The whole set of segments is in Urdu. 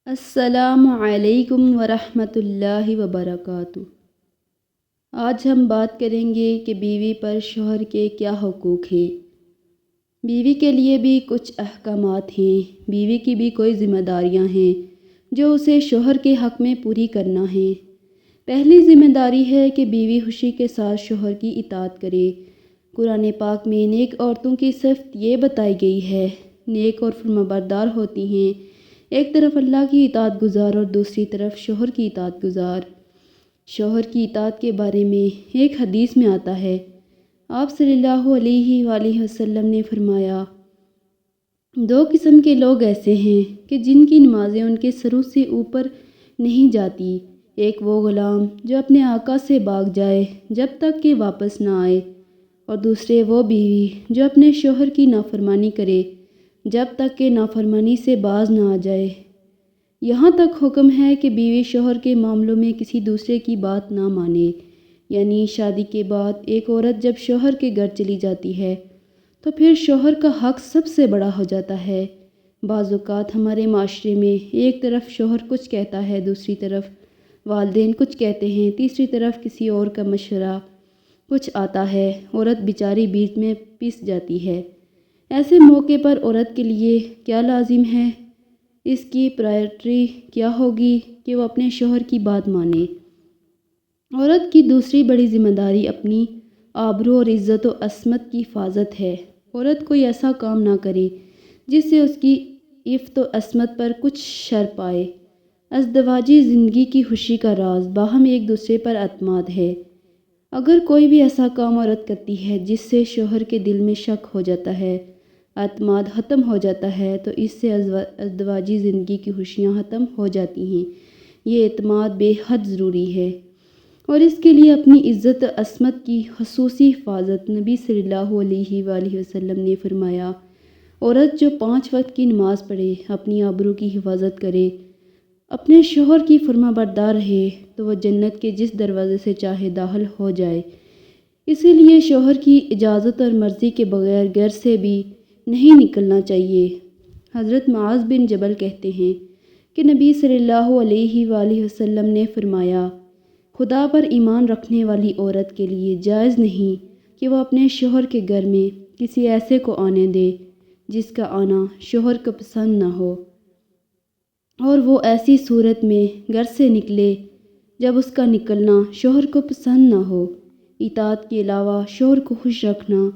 السلام علیکم ورحمۃ اللہ وبرکاتہ۔ آج ہم بات کریں گے کہ بیوی پر شوہر کے کیا حقوق ہیں۔ بیوی کے لیے بھی کچھ احکامات ہیں، بیوی کی بھی کوئی ذمہ داریاں ہیں جو اسے شوہر کے حق میں پوری کرنا ہے۔ پہلی ذمہ داری ہے کہ بیوی خوشی کے ساتھ شوہر کی اطاعت کرے۔ قرآن پاک میں نیک عورتوں کی صفت یہ بتائی گئی ہے، نیک اور فرمانبردار ہوتی ہیں، ایک طرف اللہ کی اطاعت گزار اور دوسری طرف شوہر کی اطاعت گزار۔ شوہر کی اطاعت کے بارے میں ایک حدیث میں آتا ہے، آپ صلی اللہ علیہ وآلہ وسلم نے فرمایا، دو قسم کے لوگ ایسے ہیں کہ جن کی نمازیں ان کے سروں سے اوپر نہیں جاتی، ایک وہ غلام جو اپنے آقا سے بھاگ جائے جب تک کہ واپس نہ آئے، اور دوسرے وہ بیوی جو اپنے شوہر کی نافرمانی کرے جب تک کہ نافرمانی سے باز نہ آ جائے۔ یہاں تک حکم ہے کہ بیوی شوہر کے معاملوں میں کسی دوسرے کی بات نہ مانے، یعنی شادی کے بعد ایک عورت جب شوہر کے گھر چلی جاتی ہے تو پھر شوہر کا حق سب سے بڑا ہو جاتا ہے۔ بعض اوقات ہمارے معاشرے میں ایک طرف شوہر کچھ کہتا ہے، دوسری طرف والدین کچھ کہتے ہیں، تیسری طرف کسی اور کا مشورہ کچھ آتا ہے، عورت بیچاری بیچ میں پس جاتی ہے۔ ایسے موقع پر عورت کے لیے کیا لازم ہے، اس کی پرائرٹی کیا ہوگی کہ وہ اپنے شوہر کی بات مانے۔ عورت کی دوسری بڑی ذمہ داری اپنی آبرو اور عزت و عصمت کی حفاظت ہے۔ عورت کوئی ایسا کام نہ کرے جس سے اس کی عفت و عصمت پر کچھ شر پائے۔ ازدواجی زندگی کی خوشی کا راز باہم ایک دوسرے پر اعتماد ہے۔ اگر کوئی بھی ایسا کام عورت کرتی ہے جس سے شوہر کے دل میں شک ہو جاتا ہے، اعتماد ختم ہو جاتا ہے، تو اس سے ازدواجی زندگی کی خوشیاں ختم ہو جاتی ہیں۔ یہ اعتماد بے حد ضروری ہے، اور اس کے لیے اپنی عزت و عصمت کی خصوصی حفاظت۔ نبی صلی اللہ علیہ وآلہ وسلم نے فرمایا، عورت جو 5 وقت کی نماز پڑھے، اپنی آبرو کی حفاظت کرے، اپنے شوہر کی فرما بردار رہے، تو وہ جنت کے جس دروازے سے چاہے داخل ہو جائے۔ اسی لیے شوہر کی اجازت اور مرضی کے بغیر گھر سے بھی نہیں نکلنا چاہیے۔ حضرت معاذ بن جبل کہتے ہیں کہ نبی صلی اللہ علیہ وآلہ وسلم نے فرمایا، خدا پر ایمان رکھنے والی عورت کے لیے جائز نہیں کہ وہ اپنے شوہر کے گھر میں کسی ایسے کو آنے دے جس کا آنا شوہر کو پسند نہ ہو، اور وہ ایسی صورت میں گھر سے نکلے جب اس کا نکلنا شوہر کو پسند نہ ہو۔ اطاعت کے علاوہ شوہر کو خوش رکھنا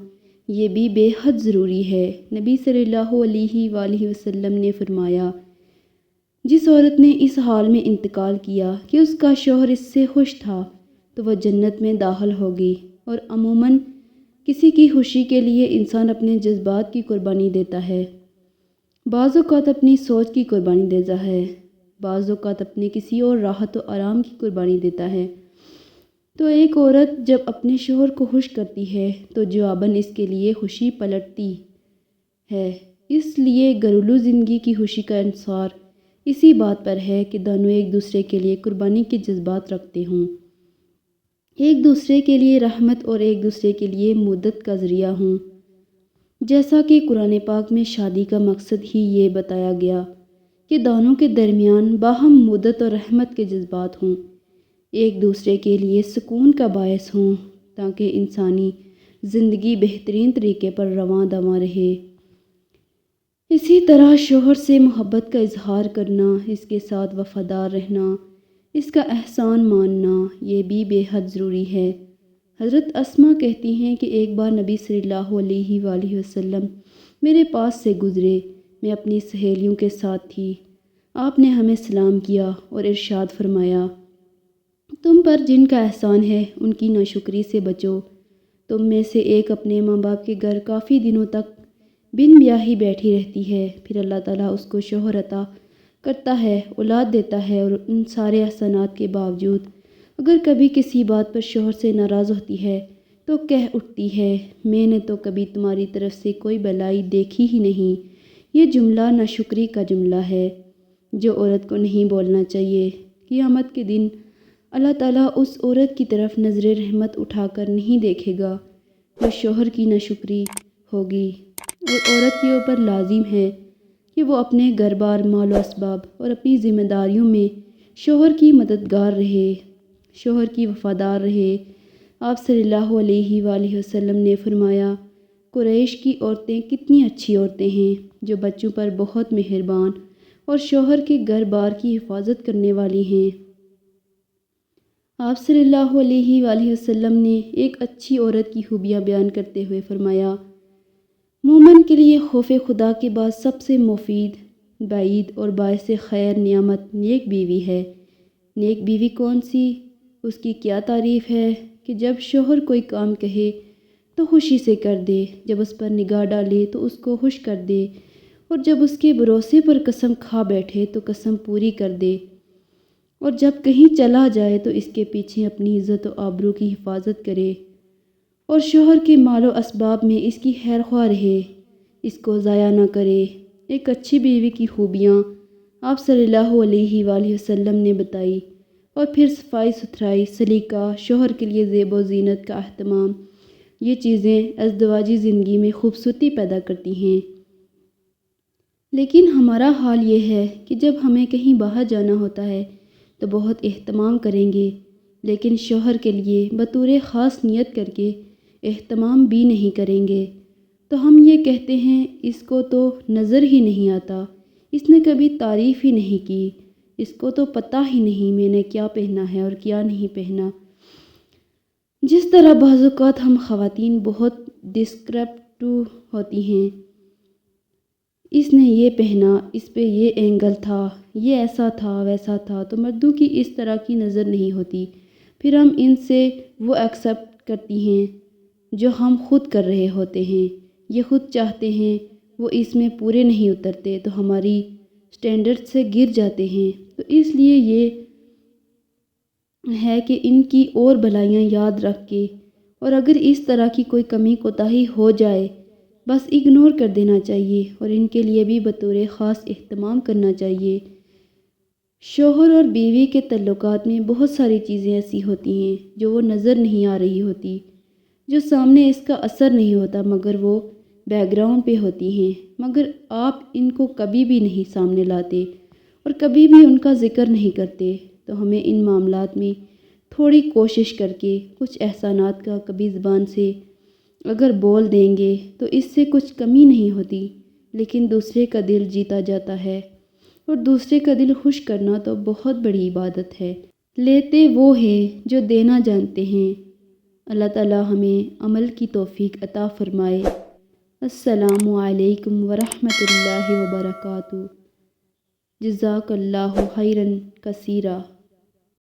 یہ بھی بے حد ضروری ہے۔ نبی صلی اللہ علیہ وآلہ وسلم نے فرمایا، جس عورت نے اس حال میں انتقال کیا کہ اس کا شوہر اس سے خوش تھا تو وہ جنت میں داخل ہوگی۔ اور عموماً کسی کی خوشی کے لیے انسان اپنے جذبات کی قربانی دیتا ہے، بعض اوقات اپنی سوچ کی قربانی دیتا ہے، بعض اوقات اپنے کسی اور راحت و آرام کی قربانی دیتا ہے۔ تو ایک عورت جب اپنے شوہر کو خوش کرتی ہے تو جواباً اس کے لیے خوشی پلٹتی ہے۔ اس لیے گھریلو زندگی کی خوشی کا انحصار اسی بات پر ہے کہ دونوں ایک دوسرے کے لیے قربانی کے جذبات رکھتے ہوں، ایک دوسرے کے لیے رحمت اور ایک دوسرے کے لیے مدد کا ذریعہ ہوں۔ جیسا کہ قرآن پاک میں شادی کا مقصد ہی یہ بتایا گیا کہ دونوں کے درمیان باہم مدد اور رحمت کے جذبات ہوں، ایک دوسرے کے لیے سکون کا باعث ہوں، تاکہ انسانی زندگی بہترین طریقے پر رواں دواں رہے۔ اسی طرح شوہر سے محبت کا اظہار کرنا، اس کے ساتھ وفادار رہنا، اس کا احسان ماننا، یہ بھی بے حد ضروری ہے۔ حضرت اسماء کہتی ہیں کہ ایک بار نبی صلی اللہ علیہ وآلہ وسلم میرے پاس سے گزرے، میں اپنی سہیلیوں کے ساتھ تھی، آپ نے ہمیں سلام کیا اور ارشاد فرمایا، تم پر جن کا احسان ہے ان کی ناشکری سے بچو۔ تم میں سے ایک اپنے ماں باپ کے گھر کافی دنوں تک بن بیاہی بیٹھی رہتی ہے، پھر اللہ تعالیٰ اس کو شوہر عطا کرتا ہے، اولاد دیتا ہے، اور ان سارے احسانات کے باوجود اگر کبھی کسی بات پر شوہر سے ناراض ہوتی ہے تو کہہ اٹھتی ہے، میں نے تو کبھی تمہاری طرف سے کوئی بلائی دیکھی ہی نہیں۔ یہ جملہ ناشکری کا جملہ ہے جو عورت کو نہیں بولنا چاہیے۔ قیامت کے دن اللہ تعالیٰ اس عورت کی طرف نظر رحمت اٹھا کر نہیں دیکھے گا جو شوہر کی ناشکری ہوگی، اور عورت کے اوپر لازم ہے کہ وہ اپنے گھر بار مال و اسباب اور اپنی ذمہ داریوں میں شوہر کی مددگار رہے، شوہر کی وفادار رہے۔ آپ صلی اللہ علیہ وآلہ وسلم نے فرمایا، قریش کی عورتیں کتنی اچھی عورتیں ہیں جو بچوں پر بہت مہربان اور شوہر کے گھر بار کی حفاظت کرنے والی ہیں۔ آپ صلی اللہ علیہ وآلہ وسلم نے ایک اچھی عورت کی خوبیاں بیان کرتے ہوئے فرمایا، مومن کے لیے خوف خدا کے بعد سب سے مفید، بعید اور باعث خیر نعمت نیک بیوی ہے۔ نیک بیوی کون سی؟ اس کی کیا تعریف ہے کہ جب شوہر کوئی کام کہے تو خوشی سے کر دے، جب اس پر نگاہ ڈالے تو اس کو خوش کر دے، اور جب اس کے بھروسے پر قسم کھا بیٹھے تو قسم پوری کر دے، اور جب کہیں چلا جائے تو اس کے پیچھے اپنی عزت و آبرو کی حفاظت کرے، اور شوہر کے مال و اسباب میں اس کی خیر خواہ رہے، اس کو ضائع نہ کرے۔ ایک اچھی بیوی کی خوبیاں آپ صلی اللہ علیہ وآلہ وسلم نے بتائی، اور پھر صفائی ستھرائی، سلیقہ، شوہر کے لیے زیب و زینت کا اہتمام، یہ چیزیں ازدواجی زندگی میں خوبصورتی پیدا کرتی ہیں۔ لیکن ہمارا حال یہ ہے کہ جب ہمیں کہیں باہر جانا ہوتا ہے تو بہت اہتمام کریں گے، لیکن شوہر کے لیے بطور خاص نیت کر کے اہتمام بھی نہیں کریں گے، تو ہم یہ کہتے ہیں اس کو تو نظر ہی نہیں آتا، اس نے کبھی تعریف ہی نہیں کی، اس کو تو پتہ ہی نہیں میں نے کیا پہنا ہے اور کیا نہیں پہنا۔ جس طرح بعض اوقات ہم خواتین بہت ڈسکرپٹیو ہوتی ہیں، اس نے یہ پہنا، اس پہ یہ اینگل تھا، یہ ایسا تھا ویسا تھا، تو مردوں کی اس طرح کی نظر نہیں ہوتی، پھر ہم ان سے وہ ایکسیپٹ کرتی ہیں جو ہم خود کر رہے ہوتے ہیں، یہ خود چاہتے ہیں، وہ اس میں پورے نہیں اترتے تو ہماری سٹینڈرڈ سے گر جاتے ہیں۔ تو اس لیے یہ ہے کہ ان کی اور بھلائیاں یاد رکھ کے، اور اگر اس طرح کی کوئی کمی کوتاہی ہو جائے بس اگنور کر دینا چاہیے، اور ان کے لیے بھی بطور خاص اہتمام کرنا چاہیے۔ شوہر اور بیوی کے تعلقات میں بہت ساری چیزیں ایسی ہوتی ہیں جو وہ نظر نہیں آ رہی ہوتی، جو سامنے اس کا اثر نہیں ہوتا، مگر وہ بیک گراؤنڈ پہ ہوتی ہیں، مگر آپ ان کو کبھی بھی نہیں سامنے لاتے اور کبھی بھی ان کا ذکر نہیں کرتے۔ تو ہمیں ان معاملات میں تھوڑی کوشش کر کے کچھ احسانات کا کبھی زبان سے اگر بول دیں گے تو اس سے کچھ کمی نہیں ہوتی، لیکن دوسرے کا دل جیتا جاتا ہے، اور دوسرے کا دل خوش کرنا تو بہت بڑی عبادت ہے۔ لیتے وہ ہیں جو دینا جانتے ہیں۔ اللہ تعالی ہمیں عمل کی توفیق عطا فرمائے۔ السلام علیکم ورحمۃ اللہ وبرکاتہ۔ جزاک اللہ خیراً کثیرا۔